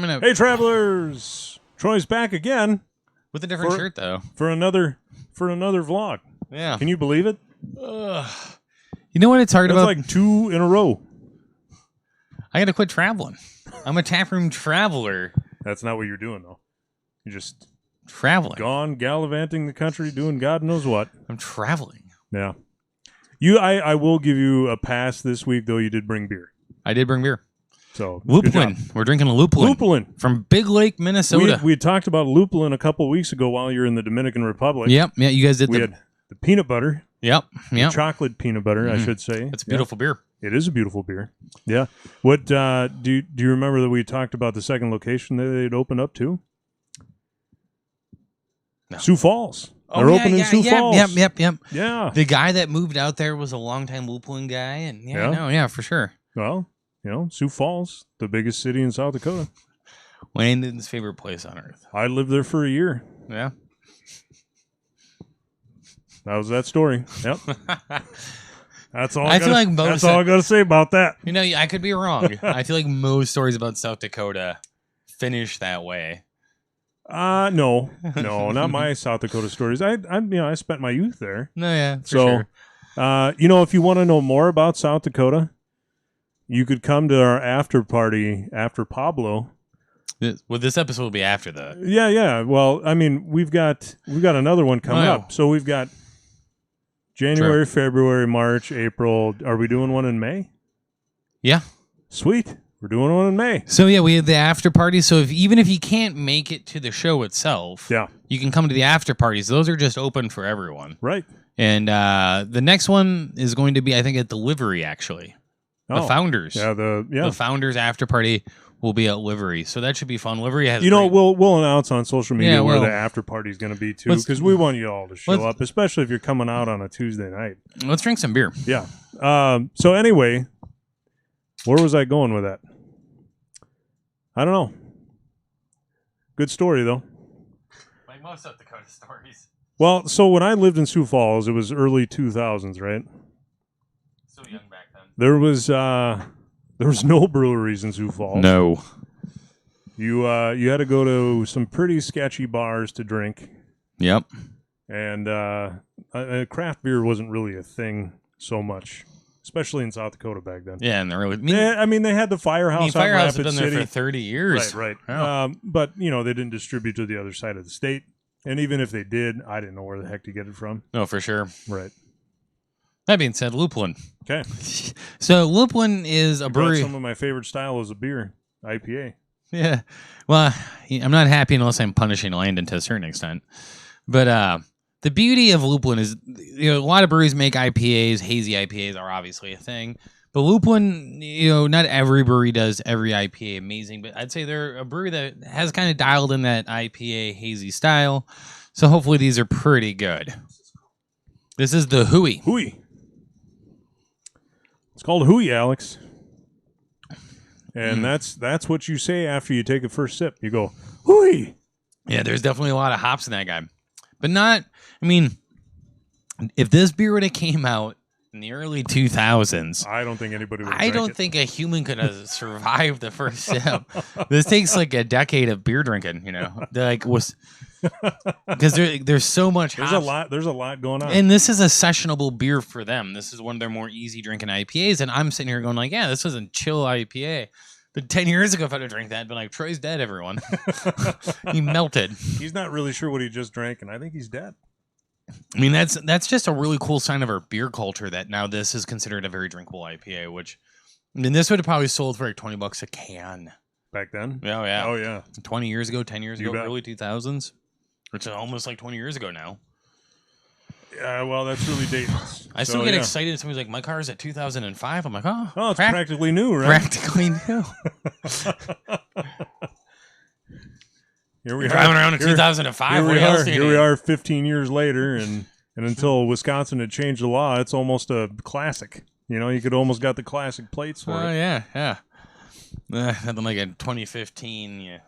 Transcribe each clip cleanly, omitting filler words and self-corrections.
coming up. Hey, travelers! Troy's back again With a different shirt, though. for another vlog. Yeah. Can you believe it? You know what it's hard That's about? like 2 in a row. I got to quit traveling. I'm a taproom traveler. That's not what you're doing, though. You're just Traveling. gone gallivanting the country, doing God knows what. I'm traveling. Yeah. I will give you a pass this week, though. You did bring beer. I did bring beer. So good job. Lupulin. We're drinking a Lupulin. Lupulin. From Big Lake, Minnesota. We had talked about Lupulin a couple weeks ago while you were in the Dominican Republic. Yep. Yeah, you guys did. We had the peanut butter. Yep. Chocolate peanut butter, I should say. It's a beautiful beer. It is a beautiful beer. Yeah. What do you remember that we talked about the second location that they'd opened up to? No. Sioux Falls. Oh, They're opening in Sioux Falls. Yep. Yeah. The guy that moved out there was a longtime Lupulin guy, and for sure. Well, Sioux Falls, the biggest city in South Dakota. Landon's favorite place on earth. I lived there for a year. Yeah. That was that story. Yep. That's all. Feel like most. That's all I got to say about that. I could be wrong. I feel like most stories about South Dakota finish that way. No, not my South Dakota stories. I spent my youth there. No, yeah. Sure. If you want to know more about South Dakota, you could come to our after party after Pablo. Well, this episode will be after that. Yeah. Well, I mean, we've got another one coming up. So we've got January, February, March, April. Are we doing one in May? Yeah. Sweet. We're doing one in May. So, we have the after party. So, even if you can't make it to the show itself, you can come to the after parties. Those are just open for everyone. Right. And the next one is going to be, I think, at the Livery, actually. The Founders. Yeah, the Founders after party will be at Livery. So, that should be fun. Livery has we'll announce on social media where the after party is going to be, too, because we want you all to show up, especially if you're coming out on a Tuesday night. Let's drink some beer. Yeah. So, anyway, where was I going with that? I don't know. Good story, though. Like most South Dakota stories. Well, so when I lived in Sioux Falls, it was early 2000s, right? Still young back then. There was no breweries in Sioux Falls. No. You had to go to some pretty sketchy bars to drink. Yep. And craft beer wasn't really a thing so much. Especially in South Dakota back then. Yeah, and the early. They had the Firehouse. Firehouse has been there for 30 years. Right. Oh. But they didn't distribute to the other side of the state, and even if they did, I didn't know where the heck to get it from. No, for sure. Right. That being said, Lupulin. Okay. So Lupulin is a brewery. Some of my favorite styles of beer, IPA. Yeah. Well, I'm not happy unless I'm punishing Landon to a certain extent, but the beauty of Lupulin is, a lot of breweries make IPAs. Hazy IPAs are obviously a thing. But Lupulin, not every brewery does every IPA amazing. But I'd say they're a brewery that has kind of dialed in that IPA hazy style. So hopefully these are pretty good. This is the Hooey. Hooey. It's called Hooey, Alex. And that's what you say after you take a first sip. You go, Hooey. Yeah, there's definitely a lot of hops in that guy. But if this beer would have came out in the early 2000s, I don't think anybody would have I don't think a human could have survived the first sip. This takes like a decade of beer drinking, because there's so much hops. There's a lot going on. And this is a sessionable beer for them. This is one of their more easy drinking IPAs. And I'm sitting here going like, yeah, this is a chill IPA. But 10 years ago, if I'd have drank that, I'd been like, Troy's dead, everyone. He melted. He's not really sure what he just drank, and I think he's dead. That's just a really cool sign of our beer culture that now this is considered a very drinkable IPA, which, this would have probably sold for like $20 a can. Back then? Oh, yeah. Oh, yeah. 20 years ago, 10 years ago, bet. early 2000s. Which is almost like 20 years ago now. Yeah, well, that's really dated. I still get excited. Somebody's like, my car is at 2005. I'm like, oh, it's practically new, right? Practically new. Here we are. Driving around in 2005. Here we are 15 years later, and until Wisconsin had changed the law, it's almost a classic. You could almost got the classic plates for it. Oh, yeah. Nothing like a 2015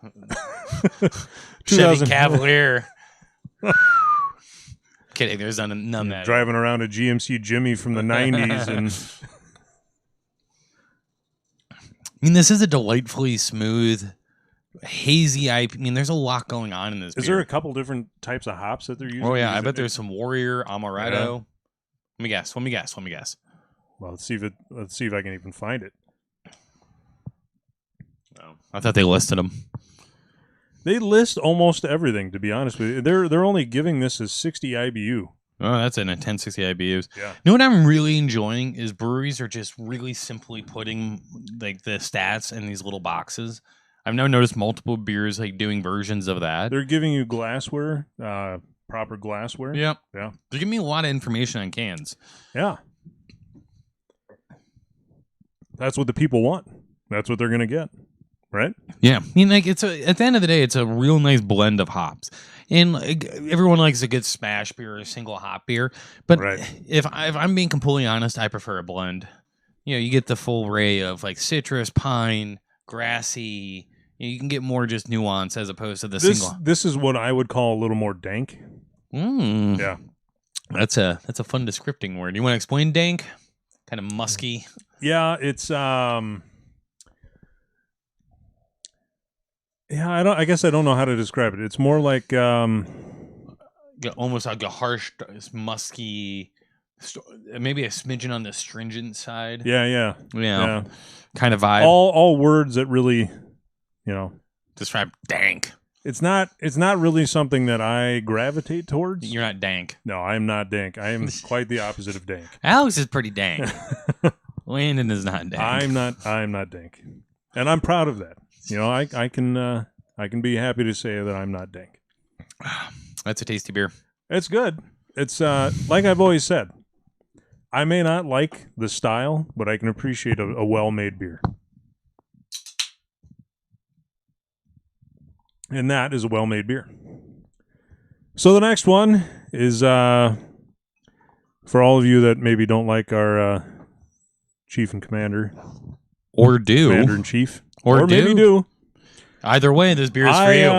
Chevy Cavalier. Kidding, there's none of that. Driving around a GMC Jimmy from the 90s. And this is a delightfully smooth hazy IPA. I mean, there's a lot going on in this beer. Is there a couple different types of hops that they're using? Oh, yeah. I bet there's some Warrior, Amaretto. Yeah. Let me guess. Well, let's see if I can even find it. Oh, I thought they listed them. They list almost everything, to be honest with you. They're only giving this as 60 IBU. Oh, that's an 1060 IBUs. Yeah. You know what I'm really enjoying is breweries are just really simply putting like the stats in these little boxes. I've now noticed multiple beers like doing versions of that. They're giving you glassware, proper glassware. Yep. Yeah. They're giving me a lot of information on cans. Yeah. That's what the people want. That's what they're going to get. Right? Yeah. I mean, like, at the end of the day, it's a real nice blend of hops. And like, everyone likes a good smash beer or a single hop beer. But if I'm being completely honest, I prefer a blend. You know, you get the full array of like citrus, pine, grassy. You can get more just nuance as opposed to the single. This is what I would call a little more dank. Yeah. That's a fun descripting word. You want to explain dank? Kind of musky. Yeah, it's yeah, I guess I don't know how to describe it. It's more like almost like a harsh, musky, maybe a smidgen on the stringent side. Yeah. Kind of vibe. All words that really, describe dank. It's not really something that I gravitate towards. You're not dank. No, I am not dank. I am quite the opposite of dank. Alex is pretty dank. Landon is not dank. I'm not dank, and I'm proud of that. I can be happy to say that I'm not dank. That's a tasty beer. It's good. It's like I've always said. I may not like the style, but I can appreciate a well-made beer. And that is a well-made beer. So the next one is for all of you that maybe don't like our chief and commander. Or do. Commander-in-chief. Or maybe do. Either way, this beer is for you.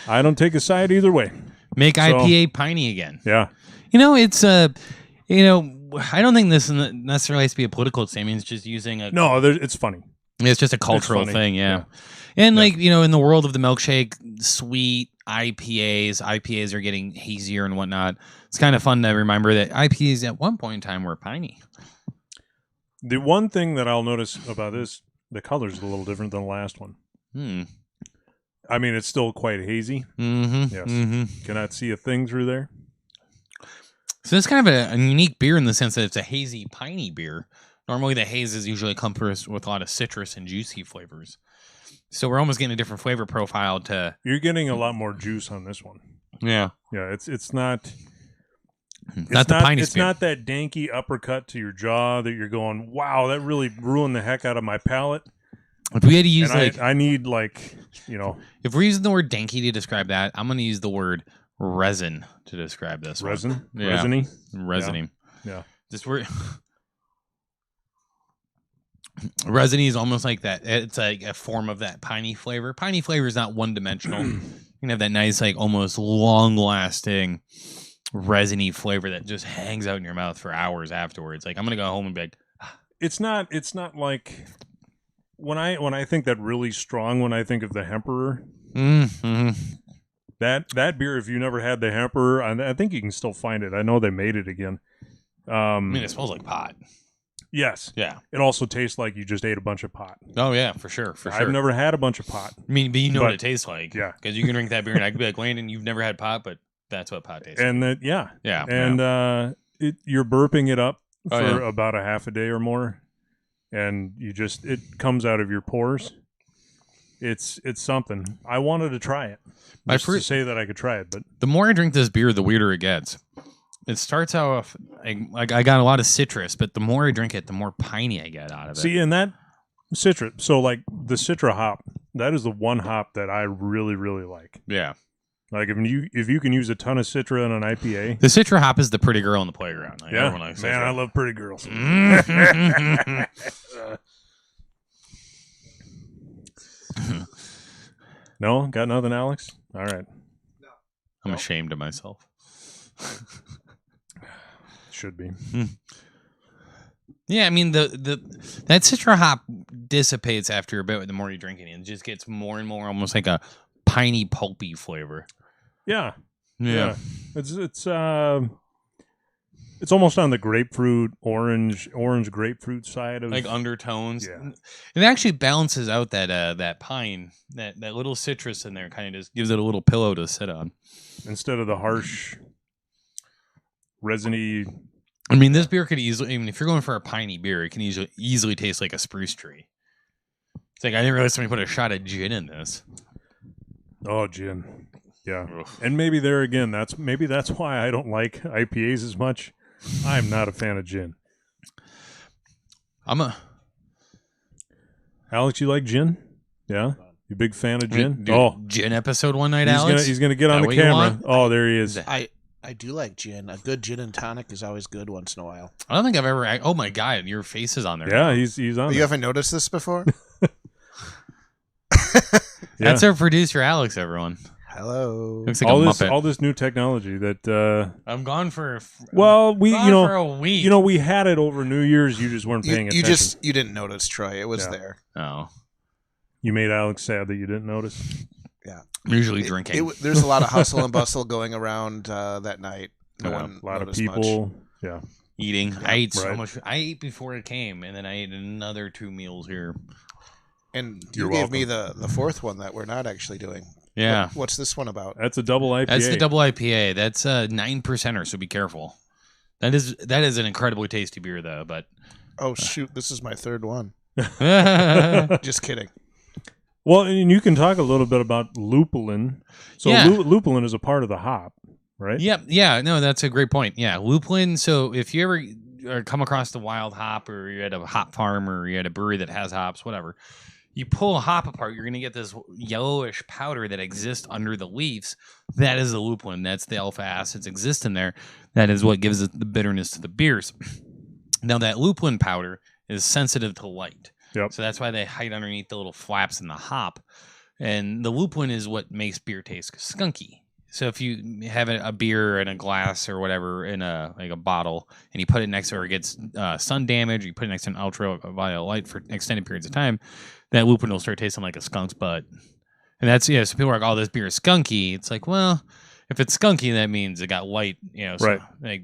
I don't take a side either way. Make IPA piney again. Yeah. It's I don't think this necessarily has to be a political statement. It's just using a... No, it's funny. It's just a cultural thing, yeah. And in the world of the milkshake, sweet IPAs are getting hazier and whatnot. It's kind of fun to remember that IPAs at one point in time were piney. The one thing that I'll notice about this, the color's a little different than the last one. I mean, it's still quite hazy. Mm-hmm. Yes. Mm-hmm. Cannot see a thing through there. So it's kind of a unique beer in the sense that it's a hazy, piney beer. Normally, the hazes usually come with a lot of citrus and juicy flavors. So we're almost getting a different flavor profile to... You're getting a lot more juice on this one. Yeah. Yeah, it's not... Not the piney It's not that danky uppercut to your jaw that you're going, wow, that really ruined the heck out of my palate. If we had to use I need if we're using the word danky to describe that, I'm going to use the word resin to describe this. Resin? One. Yeah. Resiny? Resiny. Yeah. This word... Resiny is almost like that. It's like a form of that piney flavor. Piney flavor is not one-dimensional. You can have that nice, like almost long-lasting resiny flavor that just hangs out in your mouth for hours afterwards. Like I'm gonna go home and be like, it's not like when I think that really strong. When I think of the Hemperor, that beer. If you never had the Hemperor, I think you can still find it. I know they made it again. I mean, it smells like pot. Yes. Yeah. It also tastes like you just ate a bunch of pot. Oh yeah, for sure. I've never had a bunch of pot. I mean, but you know what it tastes like. Yeah. Because you can drink that beer and I could be like, Landon, you've never had pot, but that's what pot tastes like. And yeah. And you're burping it up for about a half a day or more, and it comes out of your pores. It's something. I wanted to try it. Just to say that I could try it, but the more I drink this beer, the weirder it gets. It starts out like I got a lot of citrus, but the more I drink it, the more piney I get out of it. See, and that citrus, so like the Citra hop, that is the one hop that I really, really like. Yeah. Like if you can use a ton of Citra in an IPA. The Citra hop is the pretty girl in the playground. Like, yeah, man, I love pretty girls. No? Got nothing, Alex? All right. No. I'm ashamed of myself. Should be. Yeah, I mean that citra hop dissipates after a bit the more you drink it, and it just gets more and more almost like a piney pulpy flavor. Yeah. It's almost on the grapefruit, orange grapefruit side of like undertones. Yeah. It actually balances out that pine, that little citrus in there, kind of just gives it a little pillow to sit on instead of the harsh, resiny. I mean, this beer could easily, even if you're going for a piney beer, it can easily taste like a spruce tree. It's like, I didn't realize somebody put a shot of gin in this. Oh, gin. Yeah. Ugh. And maybe there again, that's why I don't like IPAs as much. I'm not a fan of gin. Alex, you like gin? Yeah? You big fan of gin? Gin episode one night, Alex? He's gonna get on the camera. Oh, there he is. I do like gin. A good gin and tonic is always good once in a while. I don't think I've ever. Oh my god, your face is on there. Yeah, he's on. You haven't noticed this before? That's our producer, Alex. Everyone. Hello. Looks like all this new technology that. I'm gone for. Well, for a week. We had it over New Year's. You just weren't paying attention. You didn't notice, Troy. It was there. Oh. You made Alex sad that you didn't notice. Yeah. I'm usually drinking. There's a lot of hustle and bustle going around that night. A lot of people. Much. Yeah. Eating. I ate so much. I ate before it came, and then I ate another 2 meals here. And you gave me the fourth one that we're not actually doing. Yeah. What's this one about? That's a double IPA. That's the double IPA. That's a 9%er, so be careful. That is an incredibly tasty beer, though. But oh shoot, this is my third one. Just kidding. Well, and you can talk a little bit about lupulin. So lupulin is a part of the hop, right? Yep. Yeah. No, that's a great point. Yeah, lupulin. So if you ever come across the wild hop, or you're at a hop farm, or you're at a brewery that has hops, whatever, you pull a hop apart, you're going to get this yellowish powder that exists under the leaves. That is the lupulin. That's the alpha acids exist in there. That is what gives it the bitterness to the beers. Now, that lupulin powder is sensitive to light. Yep. So that's why they hide underneath the little flaps in the hop. And the lupulin is what makes beer taste skunky. So if you have a beer in a glass or whatever in a bottle, and you put it next to it, or it gets sun damage, you put it next to an ultraviolet light for extended periods of time, that lupulin will start tasting like a skunk's butt. And that's, so people are like, oh, this beer is skunky. It's like, well, if it's skunky, that means it got light, so, right. Like,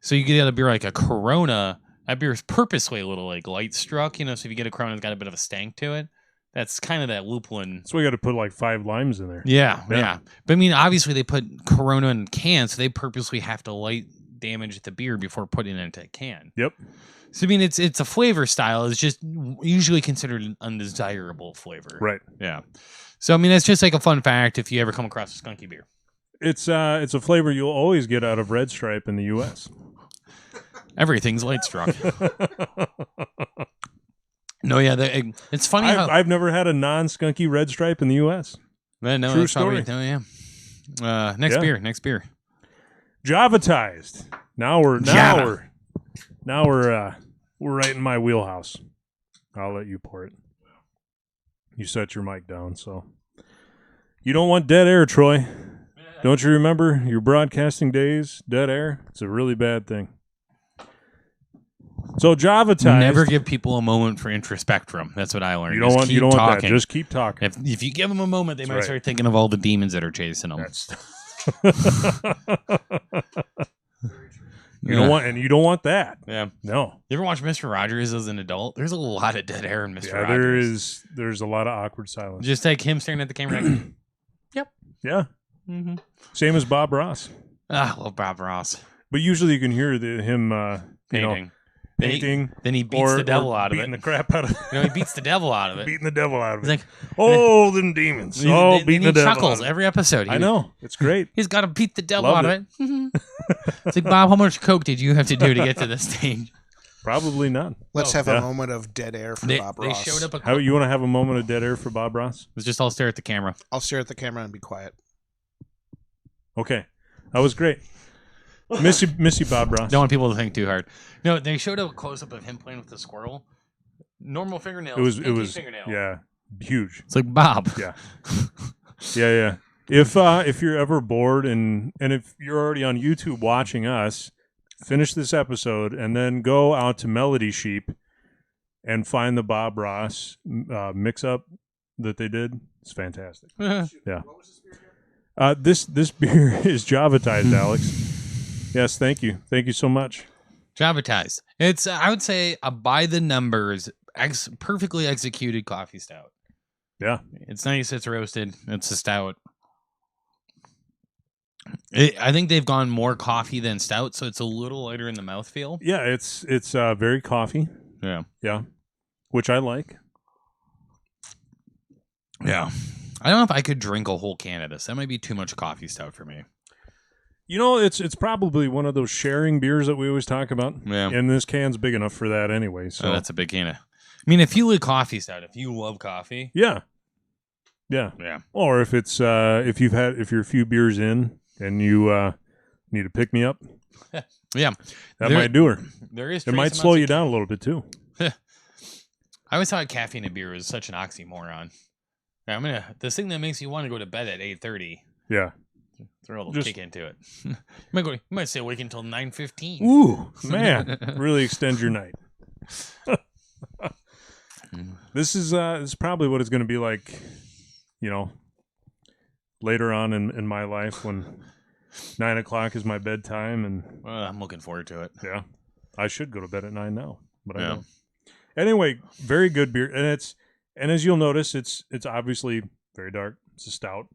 so you get a beer like a Corona. That beer is purposely a little like light struck, so if you get a Corona, it's got a bit of a stank to it. That's kind of that lupulin. So we got to put like 5 limes in there. Yeah. But I mean, obviously they put Corona in cans, so they purposely have to light damage the beer before putting it into a can. Yep. So I mean, it's a flavor style. It's just usually considered an undesirable flavor. Right. Yeah. So I mean, that's just like a fun fact if you ever come across a skunky beer. It's a flavor you'll always get out of Red Stripe in the U.S. Everything's light struck. No, yeah, it's funny I've never had a non-skunky Red Stripe in the U.S. Man, no, true story. No, yeah. Next beer. Javatized. Now we're right in my wheelhouse. I'll let you pour it. You set your mic down, so you don't want dead air, Troy. Don't you remember your broadcasting days? Dead air. It's a really bad thing. So Javatized. Never give people a moment for introspectrum. That's what I learned. You don't want that. Just keep talking. If you give them a moment, they might start thinking of all the demons that are chasing them. You don't want that. Yeah. No. You ever watch Mr. Rogers as an adult? There's a lot of dead air in Mr. Rogers. There's a lot of awkward silence. Just like him staring at the camera. Yep. Yeah. Mm-hmm. Same as Bob Ross. I love Bob Ross. But usually you can hear him painting. Then he beats the devil out of it. Beating the crap out of it. He beats the devil out of it. Beating the devil out of it. He's like, oh, them demons. Beating the devil. He chuckles every episode. I know. It's great. He's got to beat the devil out of it. It's like, Bob, how much coke did you have to do to get to this stage? Probably none. Let's have a moment of dead air for Bob Ross. They showed up. You want to have a moment of dead air for Bob Ross? Let's just all stare at the camera. I'll stare at the camera and be quiet. Okay. That was great. Miss you, Bob Ross. Don't want people to think too hard. No, they showed a close up of him playing with the squirrel. Normal fingernails. It was fingernail. Yeah, huge. It's like Bob. Yeah, yeah. If you're ever bored and if you're already on YouTube watching us, finish this episode, and then go out to Melody Sheep and find the Bob Ross mix-up that they did. It's fantastic. Yeah. This beer is Javatized, Alex. Yes, thank you. Thank you so much. Javatized. It's, I would say, a by the numbers, perfectly executed coffee stout. Yeah. It's nice. It's roasted. It's a stout. I think they've gone more coffee than stout, so it's a little lighter in the mouthfeel. Yeah, it's very coffee. Yeah. Yeah. Which I like. Yeah. I don't know if I could drink a whole can of this. That might be too much coffee stout for me. You know, it's probably one of those sharing beers that we always talk about. Yeah. And this can's big enough for that anyway. So that's a big can of. I mean, if you like coffee stout, if you love coffee. Yeah. Yeah. Yeah. Or if it's if you're a few beers in and you need to pick me up. Yeah. That might do her. There is. It might slow you down a little bit too. I always thought caffeine in beer was such an oxymoron. This thing that makes you want to go to bed at 8:30. Yeah. Throw a little kick into it. You might stay awake until 9:15. Ooh, man. Really extend your night. This is probably what it's going to be like, later on in my life when 9 o'clock is my bedtime. And I'm looking forward to it. Yeah. I should go to bed at 9 now, but I don't. Anyway, very good beer. And as you'll notice, it's obviously very dark. It's a stout.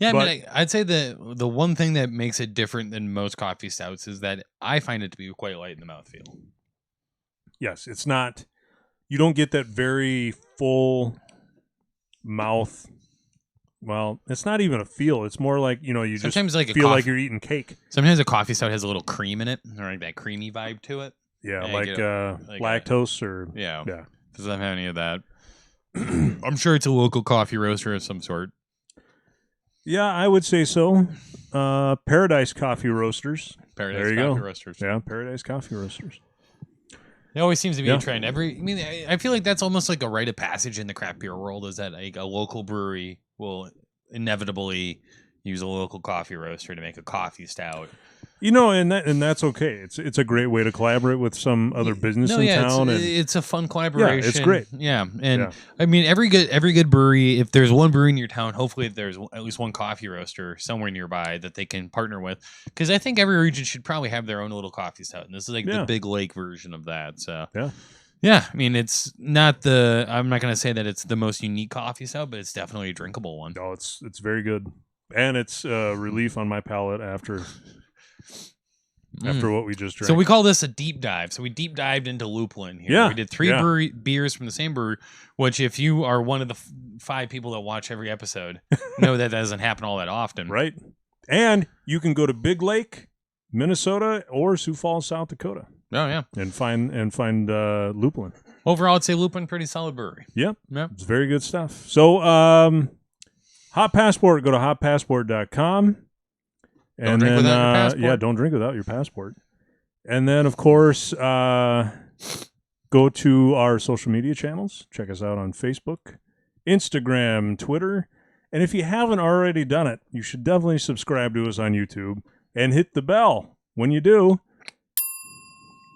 Yeah, I'd say the one thing that makes it different than most coffee stouts is that I find it to be quite light in the mouthfeel. Yes, it's not. You don't get that very full mouth. Well, it's not even a feel. It's more like, you sometimes just feel like you're eating cake. Sometimes a coffee stout has a little cream in it, or like that creamy vibe to it. Yeah, like lactose or... Yeah. Doesn't have any of that. I'm sure it's a local coffee roaster of some sort. Yeah, I would say so. Paradise Coffee Roasters. Paradise Coffee Roasters. Yeah, Paradise Coffee Roasters. It always seems to be a trend. I feel like that's almost like a rite of passage in the craft beer world, is that like a local brewery will inevitably use a local coffee roaster to make a coffee stout. And that's okay. It's a great way to collaborate with some other business in town. It's a fun collaboration. Yeah, it's great. Yeah, and I mean every good brewery. If there's one brewery in your town, hopefully there's at least one coffee roaster somewhere nearby that they can partner with. Because I think every region should probably have their own little coffee stout, and this is like the Big Lake version of that. So yeah. I mean, it's not I'm not gonna say that it's the most unique coffee stout, but it's definitely a drinkable one. No, it's very good, and it's relief on my palate after what we just drank. So we call this a deep dive. So we deep dived into Lupulin here. Yeah. We did 3 beers from the same brewery, which if you are one of the 5 people that watch every episode, know that doesn't happen all that often. Right. And you can go to Big Lake, Minnesota, or Sioux Falls, South Dakota. Oh, yeah. And find Lupulin. Overall, I'd say Lupulin, pretty solid brewery. Yep. It's very good stuff. So, Hot Passport, go to hotpassport.com. And don't drink without your passport. Don't drink without your passport. And then, of course, go to our social media channels. Check us out on Facebook, Instagram, Twitter. And if you haven't already done it, you should definitely subscribe to us on YouTube and hit the bell when you do. And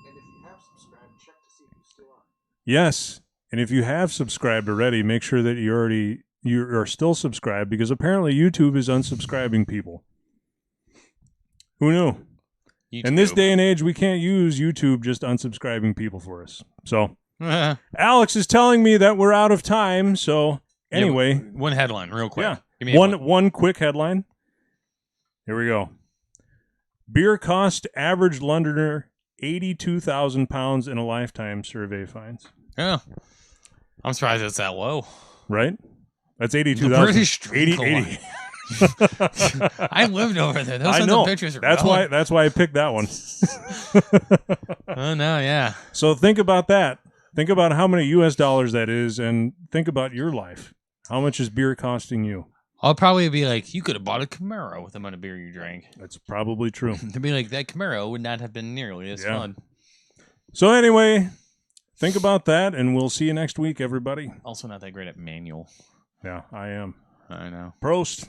if you have subscribed, check to see if you still are. Yes. And if you have subscribed already, make sure that you are still subscribed, because apparently YouTube is unsubscribing people. Who knew? YouTube. In this day and age, we can't use YouTube just unsubscribing people for us. So, Alex is telling me that we're out of time. So, anyway. One headline, real quick. Yeah. Give me one quick headline. Here we go. Beer cost average Londoner 82,000 pounds in a lifetime, survey finds. Yeah. I'm surprised it's that low. Right? That's 82,000. British 80. I lived over there. Those I know. Pictures are that's why I picked that one. Oh no, yeah. So think about that. Think about how many US dollars that is, and think about your life. How much is beer costing you? I'll probably be like, you could have bought a Camaro with the amount of beer you drank. That's probably true. To be like, that Camaro would not have been nearly as fun. So anyway, think about that, and we'll see you next week, everybody. Also not that great at manual. Yeah, I am. I know. Prost.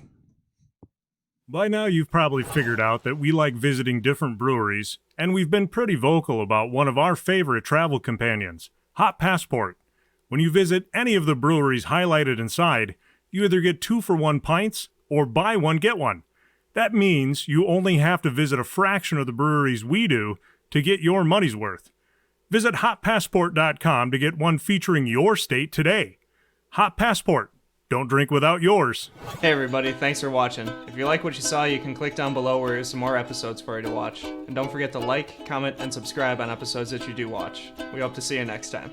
By now you've probably figured out that we like visiting different breweries, and we've been pretty vocal about one of our favorite travel companions, Hot Passport. When you visit any of the breweries highlighted inside, you either get 2-for-1 pints or buy one get one. That means you only have to visit a fraction of the breweries we do to get your money's worth. Visit hotpassport.com to get one featuring your state today. Hot Passport. Don't drink without yours. Hey everybody, thanks for watching. If you like what you saw, you can click down below where there's some more episodes for you to watch. And don't forget to like, comment, and subscribe on episodes that you do watch. We hope to see you next time.